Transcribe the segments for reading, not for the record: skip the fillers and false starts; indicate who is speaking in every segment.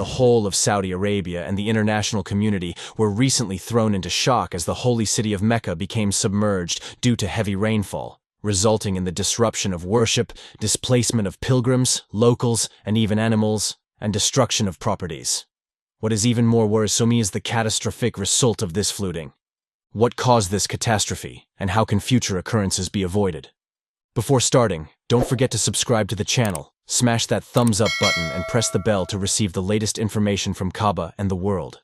Speaker 1: the whole of Saudi Arabia and the international community were recently thrown into shock as the holy city of Mecca became submerged due to heavy rainfall, resulting in the disruption of worship, displacement of pilgrims, locals, and even animals, and destruction of properties. What is even more worrisome is the catastrophic result of this flooding. What caused this catastrophe, and how can future occurrences be avoided? Before starting, don't forget to subscribe to the channel, smash that thumbs up button, and press the bell to receive the latest information from Kaaba and the world.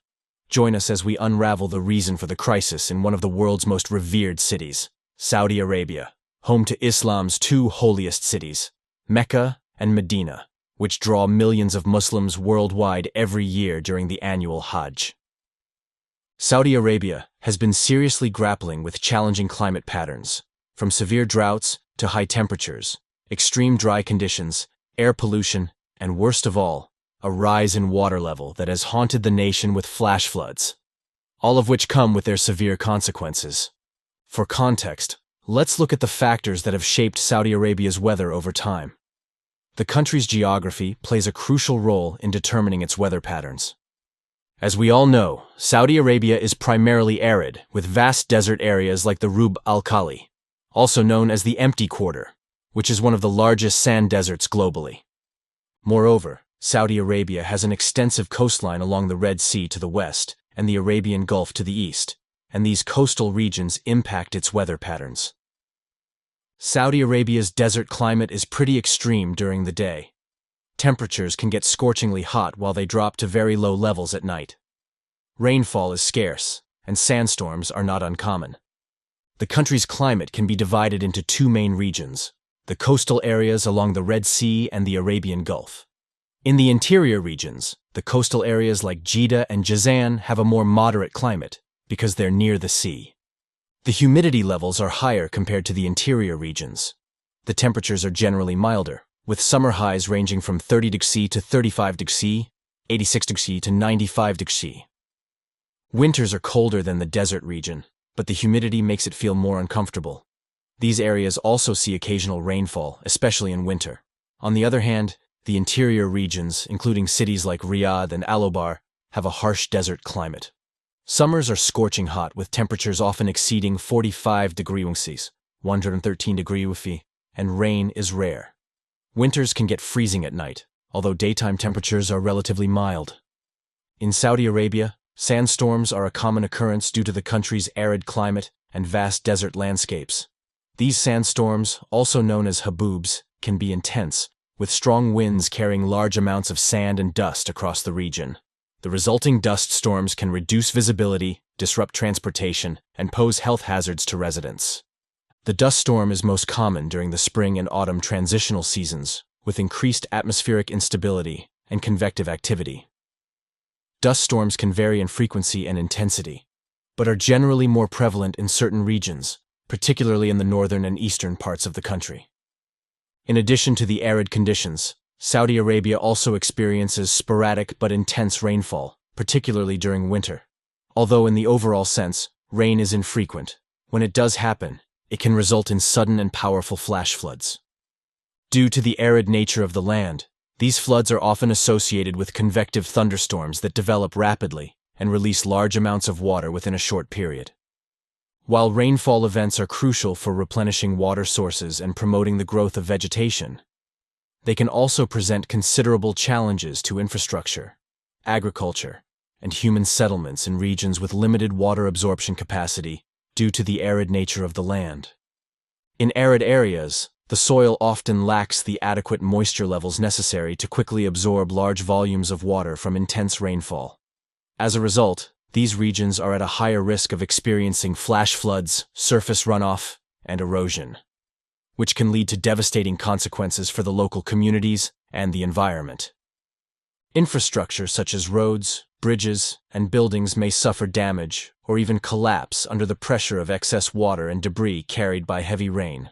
Speaker 1: Join us as we unravel the reason for the crisis in one of the world's most revered cities, Saudi Arabia, home to Islam's two holiest cities, Mecca and Medina, which draw millions of Muslims worldwide every year during the annual Hajj. Saudi Arabia has been seriously grappling with challenging climate patterns, from severe droughts to high temperatures, extreme dry conditions, air pollution, and worst of all, a rise in water level that has haunted the nation with flash floods, all of which come with their severe consequences. For context, let's look at the factors that have shaped Saudi Arabia's weather over time. The country's geography plays a crucial role in determining its weather patterns. As we all know, Saudi Arabia is primarily arid, with vast desert areas like the Rub al-Khali, also known as the Empty Quarter, which is one of the largest sand deserts globally. Moreover, Saudi Arabia has an extensive coastline along the Red Sea to the west and the Arabian Gulf to the east, and these coastal regions impact its weather patterns. Saudi Arabia's desert climate is pretty extreme during the day. Temperatures can get scorchingly hot while they drop to very low levels at night. Rainfall is scarce, and sandstorms are not uncommon. The country's climate can be divided into two main regions, the coastal areas along the Red Sea and the Arabian Gulf. In the interior regions, the coastal areas like Jeddah and Jazan have a more moderate climate because they're near the sea. The humidity levels are higher compared to the interior regions. The temperatures are generally milder, with summer highs ranging from 30 degrees C to 35 degrees C, 86 degrees C to 95 degrees C. Winters are colder than the desert region, but the humidity makes it feel more uncomfortable. These areas also see occasional rainfall, especially in winter. On the other hand, the interior regions, including cities like Riyadh and Alobar, have a harsh desert climate. Summers are scorching hot, with temperatures often exceeding 45 degrees Celsius, 113 degrees Celsius, and rain is rare. Winters can get freezing at night, although daytime temperatures are relatively mild. In Saudi Arabia, sandstorms are a common occurrence due to the country's arid climate and vast desert landscapes. These sandstorms, also known as haboobs, can be intense, with strong winds carrying large amounts of sand and dust across the region. The resulting dust storms can reduce visibility, disrupt transportation, and pose health hazards to residents. The dust storm is most common during the spring and autumn transitional seasons, with increased atmospheric instability and convective activity. Dust storms can vary in frequency and intensity, but are generally more prevalent in certain regions, particularly in the northern and eastern parts of the country. In addition to the arid conditions, Saudi Arabia also experiences sporadic but intense rainfall, particularly during winter. Although in the overall sense, rain is infrequent, when it does happen, it can result in sudden and powerful flash floods. Due to the arid nature of the land, these floods are often associated with convective thunderstorms that develop rapidly and release large amounts of water within a short period. While rainfall events are crucial for replenishing water sources and promoting the growth of vegetation, they can also present considerable challenges to infrastructure, agriculture, and human settlements in regions with limited water absorption capacity due to the arid nature of the land. In arid areas, the soil often lacks the adequate moisture levels necessary to quickly absorb large volumes of water from intense rainfall. As a result, these regions are at a higher risk of experiencing flash floods, surface runoff, and erosion, which can lead to devastating consequences for the local communities and the environment. Infrastructure such as roads, bridges, and buildings may suffer damage or even collapse under the pressure of excess water and debris carried by heavy rain.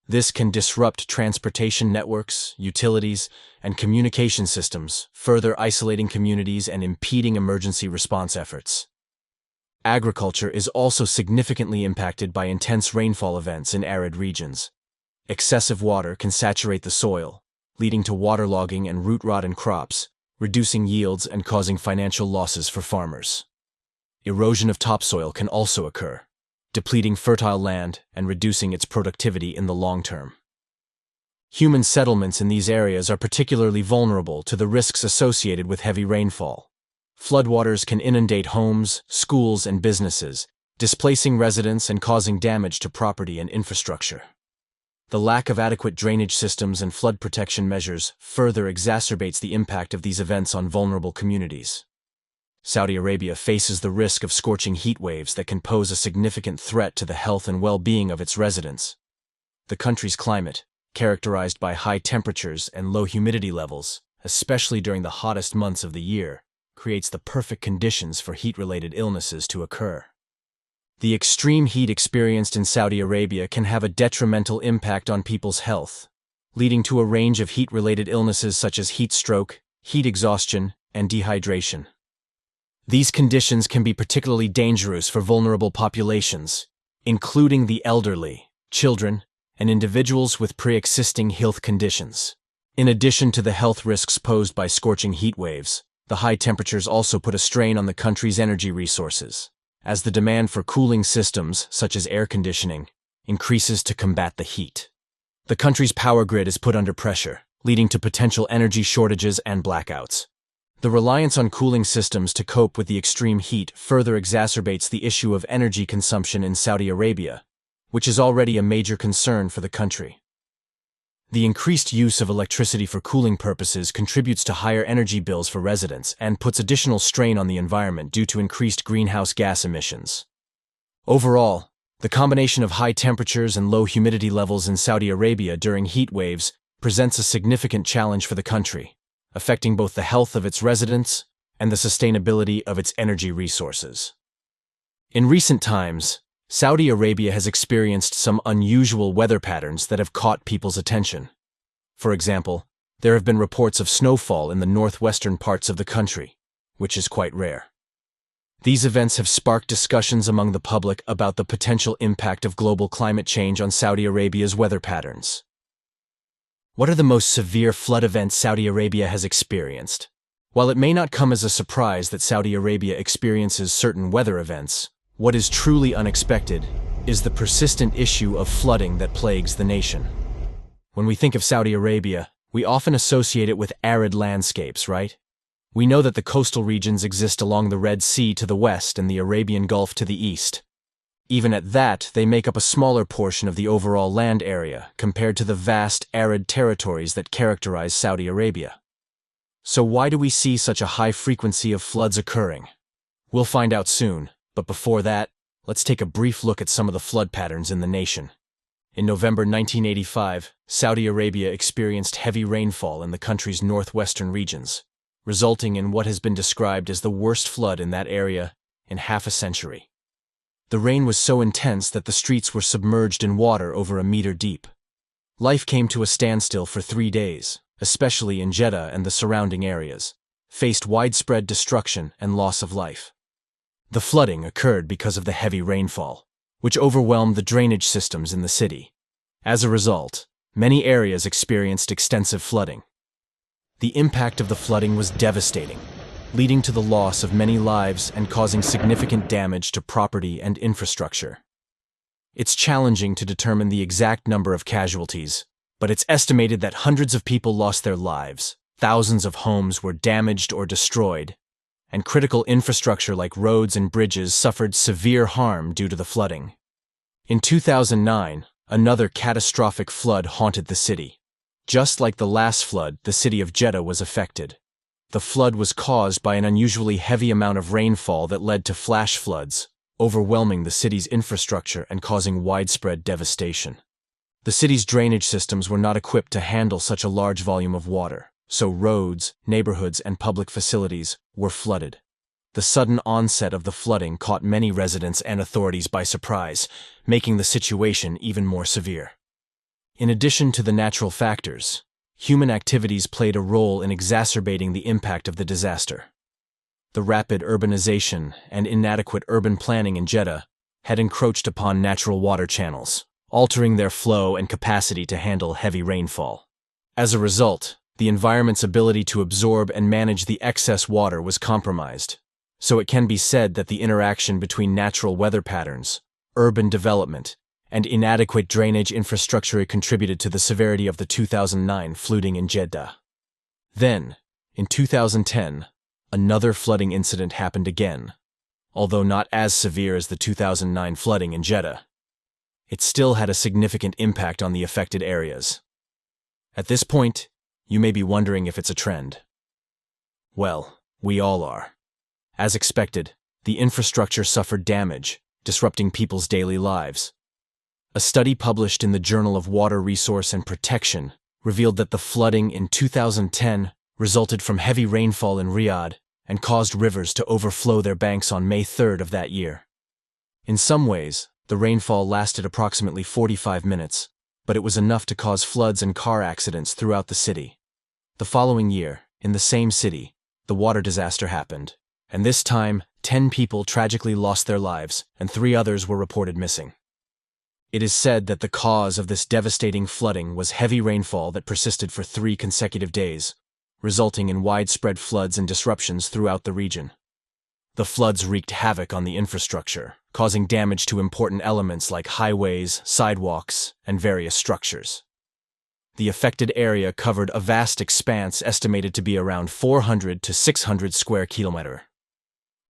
Speaker 1: This can disrupt transportation networks, utilities, and communication systems, further isolating communities and impeding emergency response efforts. Agriculture is also significantly impacted by intense rainfall events in arid regions. Excessive water can saturate the soil, leading to waterlogging and root rot in crops, reducing yields and causing financial losses for farmers. Erosion of topsoil can also occur, depleting fertile land and reducing its productivity in the long term. Human settlements in these areas are particularly vulnerable to the risks associated with heavy rainfall. Floodwaters can inundate homes, schools, and businesses, displacing residents and causing damage to property and infrastructure. The lack of adequate drainage systems and flood protection measures further exacerbates the impact of these events on vulnerable communities. Saudi Arabia faces the risk of scorching heat waves that can pose a significant threat to the health and well-being of its residents. The country's climate, characterized by high temperatures and low humidity levels, especially during the hottest months of the year, creates the perfect conditions for heat-related illnesses to occur. The extreme heat experienced in Saudi Arabia can have a detrimental impact on people's health, leading to a range of heat-related illnesses such as heat stroke, heat exhaustion, and dehydration. These conditions can be particularly dangerous for vulnerable populations, including the elderly, children, and individuals with pre-existing health conditions. In addition to the health risks posed by scorching heat waves, the high temperatures also put a strain on the country's energy resources, as the demand for cooling systems, such as air conditioning, increases to combat the heat. The country's power grid is put under pressure, leading to potential energy shortages and blackouts. The reliance on cooling systems to cope with the extreme heat further exacerbates the issue of energy consumption in Saudi Arabia, which is already a major concern for the country. The increased use of electricity for cooling purposes contributes to higher energy bills for residents and puts additional strain on the environment due to increased greenhouse gas emissions. Overall, the combination of high temperatures and low humidity levels in Saudi Arabia during heat waves presents a significant challenge for the country, affecting both the health of its residents and the sustainability of its energy resources. In recent times, Saudi Arabia has experienced some unusual weather patterns that have caught people's attention. For example, there have been reports of snowfall in the northwestern parts of the country, which is quite rare. These events have sparked discussions among the public about the potential impact of global climate change on Saudi Arabia's weather patterns. What are the most severe flood events Saudi Arabia has experienced? While it may not come as a surprise that Saudi Arabia experiences certain weather events, what is truly unexpected is the persistent issue of flooding that plagues the nation. When we think of Saudi Arabia, we often associate it with arid landscapes, right? We know that the coastal regions exist along the Red Sea to the west and the Arabian Gulf to the east. Even at that, they make up a smaller portion of the overall land area compared to the vast arid territories that characterize Saudi Arabia. So why do we see such a high frequency of floods occurring? We'll find out soon. But before that, let's take a brief look at some of the flood patterns in the nation. In November 1985, Saudi Arabia experienced heavy rainfall in the country's northwestern regions, resulting in what has been described as the worst flood in that area in half a century. The rain was so intense that the streets were submerged in water over a meter deep. Life came to a standstill for 3 days, especially in Jeddah and the surrounding areas, faced widespread destruction and loss of life. The flooding occurred because of the heavy rainfall, which overwhelmed the drainage systems in the city. As a result, many areas experienced extensive flooding. The impact of the flooding was devastating, leading to the loss of many lives and causing significant damage to property and infrastructure. It's challenging to determine the exact number of casualties, but it's estimated that hundreds of people lost their lives, thousands of homes were damaged or destroyed, and critical infrastructure like roads and bridges suffered severe harm due to the flooding. In 2009, another catastrophic flood haunted the city. Just like the last flood, the city of Jeddah was affected. The flood was caused by an unusually heavy amount of rainfall that led to flash floods, overwhelming the city's infrastructure and causing widespread devastation. The city's drainage systems were not equipped to handle such a large volume of water, so roads, neighborhoods, and public facilities were flooded. The sudden onset of the flooding caught many residents and authorities by surprise, making the situation even more severe. In addition to the natural factors, human activities played a role in exacerbating the impact of the disaster. The rapid urbanization and inadequate urban planning in Jeddah had encroached upon natural water channels, altering their flow and capacity to handle heavy rainfall. As a result, The environment's ability to absorb and manage the excess water was compromised. So it can be said that the interaction between natural weather patterns, urban development, and inadequate drainage infrastructure contributed to the severity of the 2009 flooding in Jeddah. Then, in 2010, another flooding incident happened again, although not as severe as the 2009 flooding in Jeddah. It still had a significant impact on the affected areas. At this point, you may be wondering if it's a trend. Well, we all are. As expected, the infrastructure suffered damage, disrupting people's daily lives. A study published in the Journal of Water Resource and Protection revealed that the flooding in 2010 resulted from heavy rainfall in Riyadh and caused rivers to overflow their banks on May 3rd of that year. In some ways, the rainfall lasted approximately 45 minutes, but it was enough to cause floods and car accidents throughout the city. The following year, in the same city, the water disaster happened, and this time, 10 people tragically lost their lives and 3 others were reported missing. It is said that the cause of this devastating flooding was heavy rainfall that persisted for 3 consecutive days, resulting in widespread floods and disruptions throughout the region. The floods wreaked havoc on the infrastructure, causing damage to important elements like highways, sidewalks, and various structures. The affected area covered a vast expanse estimated to be around 400 to 600 square kilometers.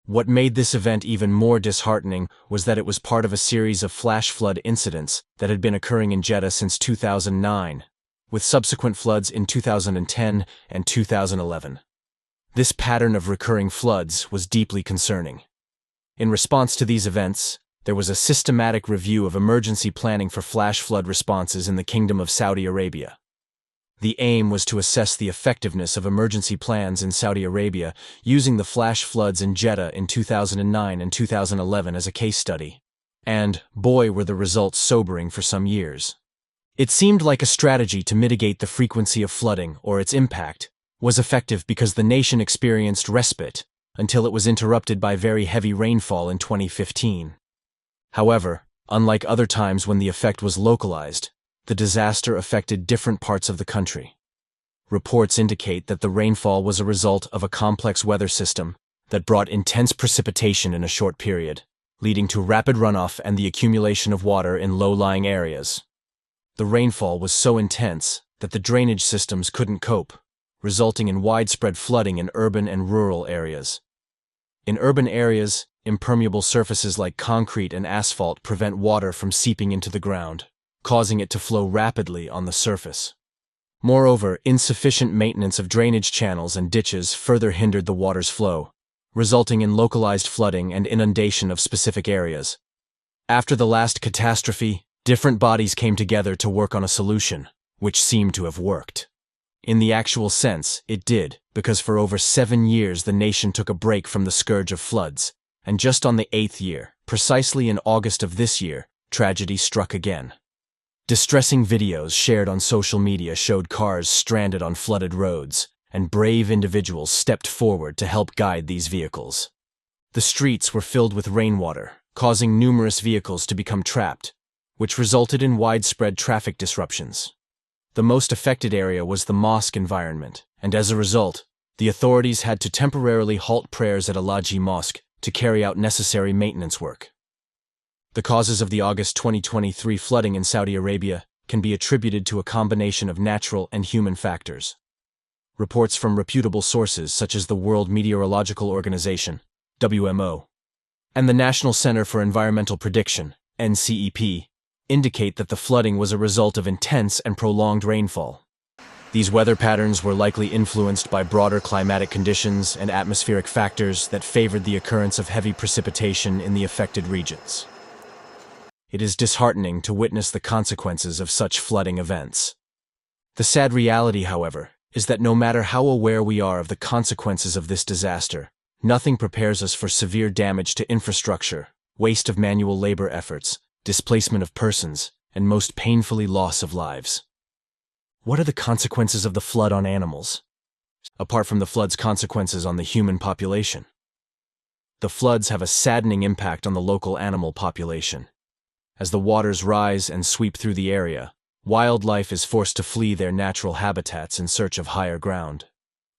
Speaker 1: What made this event even more disheartening was that it was part of a series of flash flood incidents that had been occurring in Jeddah since 2009, with subsequent floods in 2010 and 2011. This pattern of recurring floods was deeply concerning. In response to these events, there was a systematic review of emergency planning for flash flood responses in the Kingdom of Saudi Arabia. The aim was to assess the effectiveness of emergency plans in Saudi Arabia using the flash floods in Jeddah in 2009 and 2011 as a case study. And, boy, were the results sobering for some years. It seemed like a strategy to mitigate the frequency of flooding or its impact was effective because the nation experienced respite until it was interrupted by very heavy rainfall in 2015. However, unlike other times when the effect was localized, the disaster affected different parts of the country. Reports indicate that the rainfall was a result of a complex weather system that brought intense precipitation in a short period, leading to rapid runoff and the accumulation of water in low-lying areas. The rainfall was so intense that the drainage systems couldn't cope, resulting in widespread flooding in urban and rural areas. In urban areas, impermeable surfaces like concrete and asphalt prevent water from seeping into the ground, causing it to flow rapidly on the surface. Moreover, insufficient maintenance of drainage channels and ditches further hindered the water's flow, resulting in localized flooding and inundation of specific areas. After the last catastrophe, different bodies came together to work on a solution, which seemed to have worked. In the actual sense, it did, because for over 7 years the nation took a break from the scourge of floods, and just on the 8th year, precisely in August of this year, tragedy struck again. Distressing videos shared on social media showed cars stranded on flooded roads, and brave individuals stepped forward to help guide these vehicles. The streets were filled with rainwater, causing numerous vehicles to become trapped, which resulted in widespread traffic disruptions. The most affected area was the mosque environment, and as a result, the authorities had to temporarily halt prayers at Al-Laji Mosque to carry out necessary maintenance work. The causes of the August 2023 flooding in Saudi Arabia can be attributed to a combination of natural and human factors. Reports from reputable sources such as the World Meteorological Organization, WMO, and the National Center for Environmental Prediction, NCEP, indicate that the flooding was a result of intense and prolonged rainfall. These weather patterns were likely influenced by broader climatic conditions and atmospheric factors that favored the occurrence of heavy precipitation in the affected regions. It is disheartening to witness the consequences of such flooding events. The sad reality, however, is that no matter how aware we are of the consequences of this disaster, nothing prepares us for severe damage to infrastructure, waste of manual labor efforts, displacement of persons, and most painfully loss of lives. What are the consequences of the flood on animals? Apart from the flood's consequences on the human population. The floods have a saddening impact on the local animal population. As the waters rise and sweep through the area, Wildlife is forced to flee their natural habitats in search of higher ground.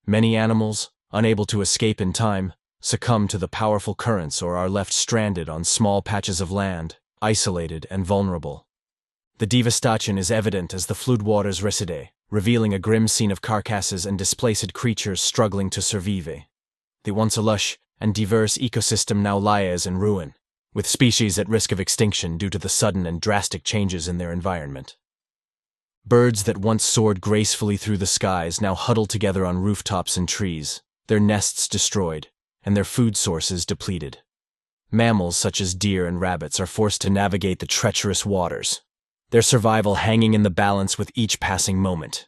Speaker 1: Many animals, unable to escape in time, succumb to the powerful currents or are left stranded on small patches of land, isolated and vulnerable. The devastation is evident as the floodwaters recede, revealing a grim scene of carcasses and displaced creatures struggling to survive. The once lush and diverse ecosystem now lies in ruin, with species at risk of extinction due to the sudden and drastic changes in their environment. Birds that once soared gracefully through the skies now huddle together on rooftops and trees, their nests destroyed, and their food sources depleted. Mammals such as deer and rabbits are forced to navigate the treacherous waters, their survival hanging in the balance with each passing moment.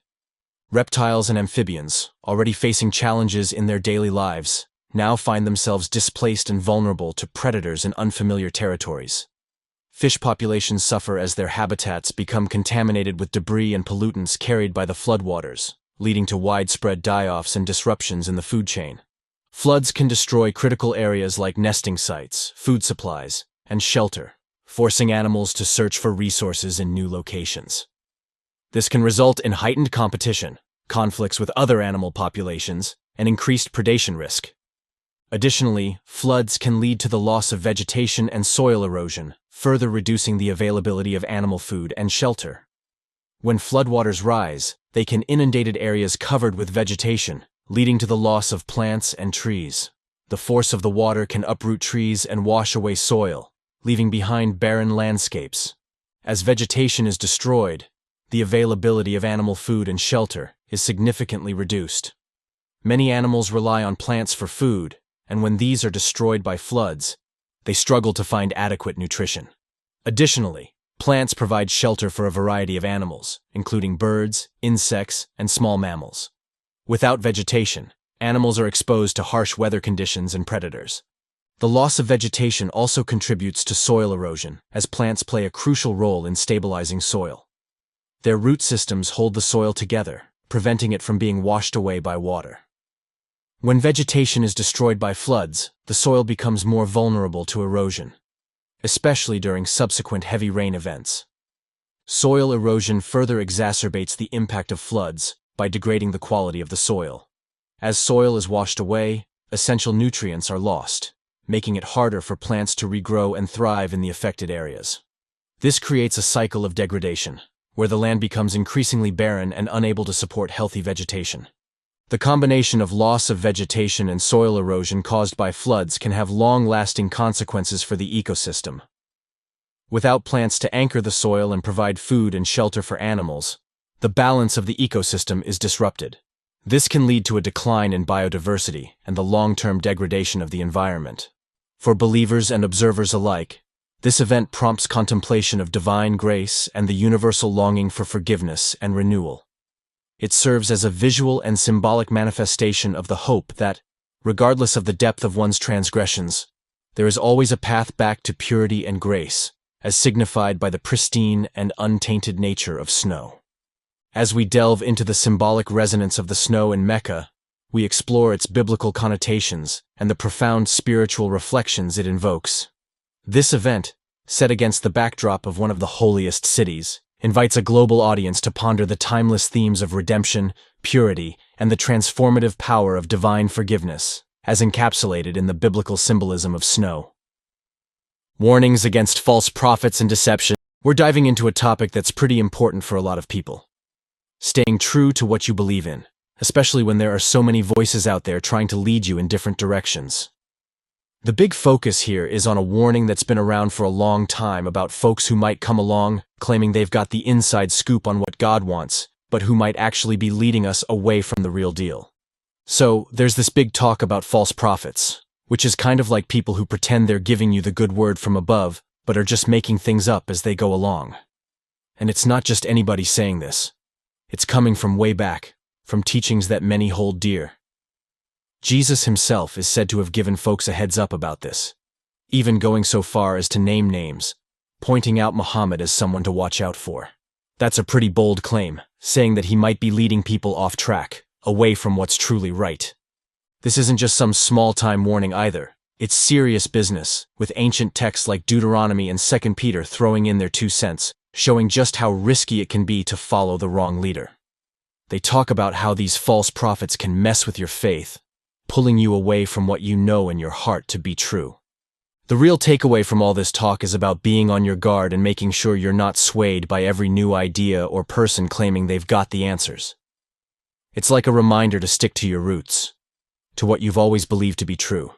Speaker 1: Reptiles and amphibians, already facing challenges in their daily lives, now find themselves displaced and vulnerable to predators in unfamiliar territories. Fish populations suffer as their habitats become contaminated with debris and pollutants carried by the floodwaters, leading to widespread die-offs and disruptions in the food chain. Floods can destroy critical areas like nesting sites, food supplies, and shelter, forcing animals to search for resources in new locations. This can result in heightened competition, conflicts with other animal populations, and increased predation risk. Additionally, floods can lead to the loss of vegetation and soil erosion, further reducing the availability of animal food and shelter. When floodwaters rise, they can inundate areas covered with vegetation, leading to the loss of plants and trees. The force of the water can uproot trees and wash away soil, leaving behind barren landscapes. As vegetation is destroyed, the availability of animal food and shelter is significantly reduced. Many animals rely on plants for food, and when these are destroyed by floods, they struggle to find adequate nutrition. Additionally, plants provide shelter for a variety of animals, including birds, insects, and small mammals. Without vegetation, animals are exposed to harsh weather conditions and predators. The loss of vegetation also contributes to soil erosion, as plants play a crucial role in stabilizing soil. Their root systems hold the soil together, preventing it from being washed away by water. When vegetation is destroyed by floods, the soil becomes more vulnerable to erosion, especially during subsequent heavy rain events. Soil erosion further exacerbates the impact of floods by degrading the quality of the soil. As soil is washed away, essential nutrients are lost, making it harder for plants to regrow and thrive in the affected areas. This creates a cycle of degradation, where the land becomes increasingly barren and unable to support healthy vegetation. The combination of loss of vegetation and soil erosion caused by floods can have long-lasting consequences for the ecosystem. Without plants to anchor the soil and provide food and shelter for animals, the balance of the ecosystem is disrupted. This can lead to a decline in biodiversity and the long-term degradation of the environment. For believers and observers alike, this event prompts contemplation of divine grace and the universal longing for forgiveness and renewal. It serves as a visual and symbolic manifestation of the hope that, regardless of the depth of one's transgressions, there is always a path back to purity and grace, as signified by the pristine and untainted nature of snow. As we delve into the symbolic resonance of the snow in Mecca, we explore its biblical connotations and the profound spiritual reflections it invokes. This event, set against the backdrop of one of the holiest cities, invites a global audience to ponder the timeless themes of redemption, purity, and the transformative power of divine forgiveness, as encapsulated in the biblical symbolism of snow. Warnings against false prophets and deception. We're diving into a topic that's pretty important for a lot of people. Staying true to what you believe in, especially when there are so many voices out there trying to lead you in different directions. The big focus here is on a warning that's been around for a long time about folks who might come along claiming they've got the inside scoop on what God wants, but who might actually be leading us away from the real deal. So, there's this big talk about false prophets, which is kind of like people who pretend they're giving you the good word from above, but are just making things up as they go along. And it's not just anybody saying this. It's coming from way back, from teachings that many hold dear. Jesus himself is said to have given folks a heads up about this, even going so far as to name names, pointing out Muhammad as someone to watch out for. That's a pretty bold claim, saying that he might be leading people off track, away from what's truly right. This isn't just some small-time warning either. It's serious business, with ancient texts like Deuteronomy and 2 Peter throwing in their 2 cents, showing just how risky it can be to follow the wrong leader. They talk about how these false prophets can mess with your faith, pulling you away from what you know in your heart to be true. The real takeaway from all this talk is about being on your guard and making sure you're not swayed by every new idea or person claiming they've got the answers. It's like a reminder to stick to your roots, to what you've always believed to be true,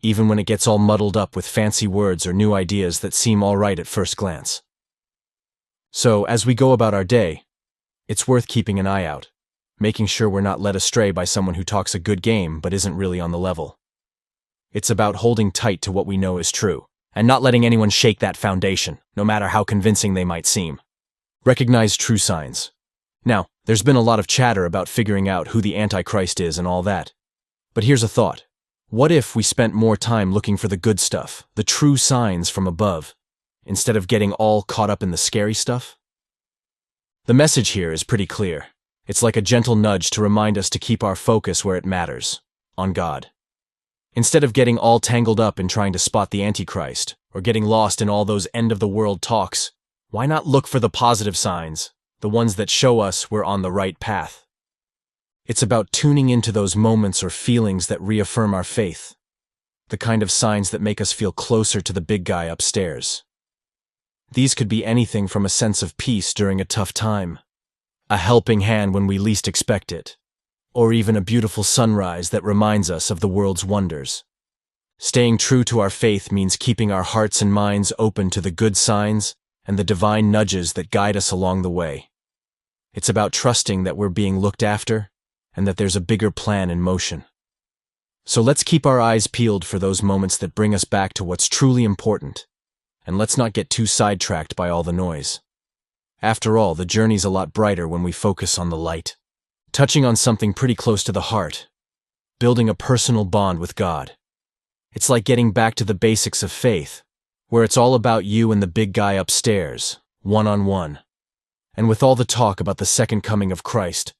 Speaker 1: even when it gets all muddled up with fancy words or new ideas that seem all right at first glance. So, as we go about our day, it's worth keeping an eye out, making sure we're not led astray by someone who talks a good game but isn't really on the level. It's about holding tight to what we know is true, and not letting anyone shake that foundation, no matter how convincing they might seem. Recognize true signs. Now, there's been a lot of chatter about figuring out who the Antichrist is and all that. But here's a thought. What if we spent more time looking for the good stuff, the true signs from above, instead of getting all caught up in the scary stuff? The message here is pretty clear. It's like a gentle nudge to remind us to keep our focus where it matters, on God. Instead of getting all tangled up in trying to spot the Antichrist, or getting lost in all those end-of-the-world talks, why not look for the positive signs, the ones that show us we're on the right path? It's about tuning into those moments or feelings that reaffirm our faith, the kind of signs that make us feel closer to the big guy upstairs. These could be anything from a sense of peace during a tough time, a helping hand when we least expect it, or even a beautiful sunrise that reminds us of the world's wonders. Staying true to our faith means keeping our hearts and minds open to the good signs and the divine nudges that guide us along the way. It's about trusting that we're being looked after and that there's a bigger plan in motion. So let's keep our eyes peeled for those moments that bring us back to what's truly important, and let's not get too sidetracked by all the noise. After all, the journey's a lot brighter when we focus on the light. Touching on something pretty close to the heart, building a personal bond with God. It's like getting back to the basics of faith, where it's all about you and the big guy upstairs, one-on-one. And with all the talk about the second coming of Christ,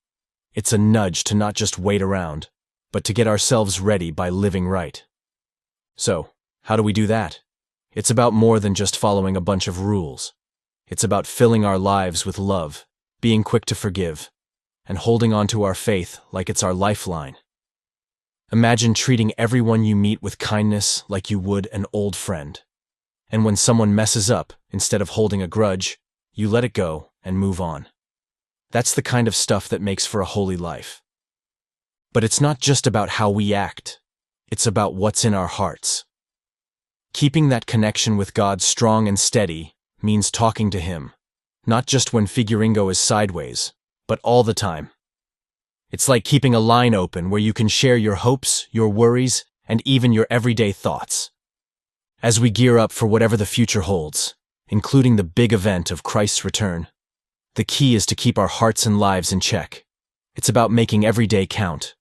Speaker 1: it's a nudge to not just wait around, but to get ourselves ready by living right. So, how do we do that? It's about more than just following a bunch of rules. It's about filling our lives with love, being quick to forgive, and holding on to our faith like it's our lifeline. Imagine treating everyone you meet with kindness like you would an old friend. And when someone messes up, instead of holding a grudge, you let it go and move on. That's the kind of stuff that makes for a holy life. But it's not just about how we act. It's about what's in our hearts. Keeping that connection with God strong and steady means talking to Him, not just when Figuringo is sideways, but all the time. It's like keeping a line open where you can share your hopes, your worries, and even your everyday thoughts. As we gear up for whatever the future holds, including the big event of Christ's return, the key is to keep our hearts and lives in check. It's about making every day count,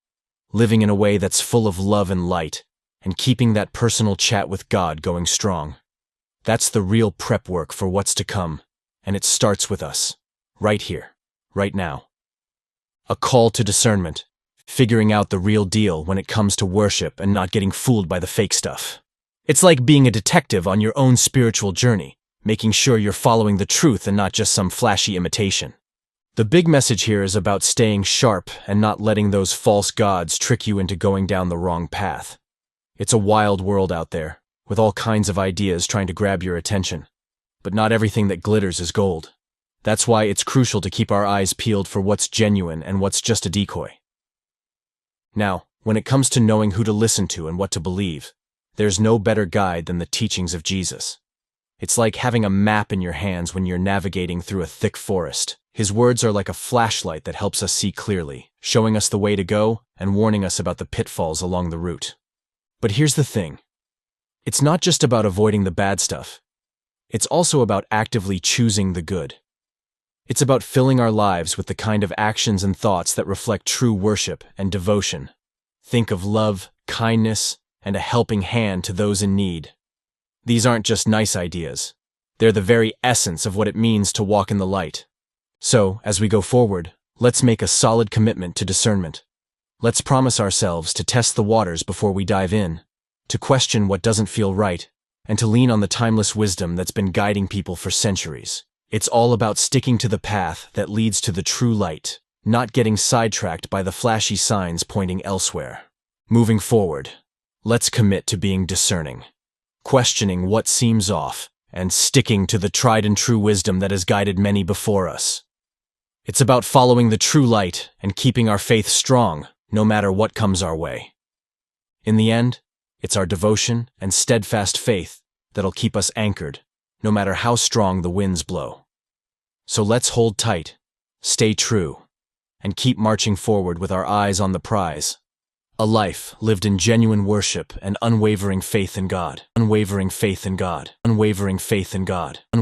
Speaker 1: living in a way that's full of love and light, and keeping that personal chat with God going strong. That's the real prep work for what's to come, and it starts with us, right here, right now. A call to discernment, figuring out the real deal when it comes to worship and not getting fooled by the fake stuff. It's like being a detective on your own spiritual journey, making sure you're following the truth and not just some flashy imitation. The big message here is about staying sharp and not letting those false gods trick you into going down the wrong path. It's a wild world out there, with all kinds of ideas trying to grab your attention. But not everything that glitters is gold. That's why it's crucial to keep our eyes peeled for what's genuine and what's just a decoy. Now, when it comes to knowing who to listen to and what to believe, there's no better guide than the teachings of Jesus. It's like having a map in your hands when you're navigating through a thick forest. His words are like a flashlight that helps us see clearly, showing us the way to go and warning us about the pitfalls along the route. But here's the thing. It's not just about avoiding the bad stuff. It's also about actively choosing the good. It's about filling our lives with the kind of actions and thoughts that reflect true worship and devotion. Think of love, kindness, and a helping hand to those in need. These aren't just nice ideas. They're the very essence of what it means to walk in the light. So, as we go forward, let's make a solid commitment to discernment. Let's promise ourselves to test the waters before we dive in, to question what doesn't feel right, and to lean on the timeless wisdom that's been guiding people for centuries. It's all about sticking to the path that leads to the true light, not getting sidetracked by the flashy signs pointing elsewhere. Moving forward, let's commit to being discerning, questioning what seems off, and sticking to the tried and true wisdom that has guided many before us. It's about following the true light and keeping our faith strong, no matter what comes our way. In the end, it's our devotion and steadfast faith that'll keep us anchored, no matter how strong the winds blow. So let's hold tight, stay true, and keep marching forward with our eyes on the prize. A life lived in genuine worship and unwavering faith in God. Unwavering faith in God. Unwavering faith in God.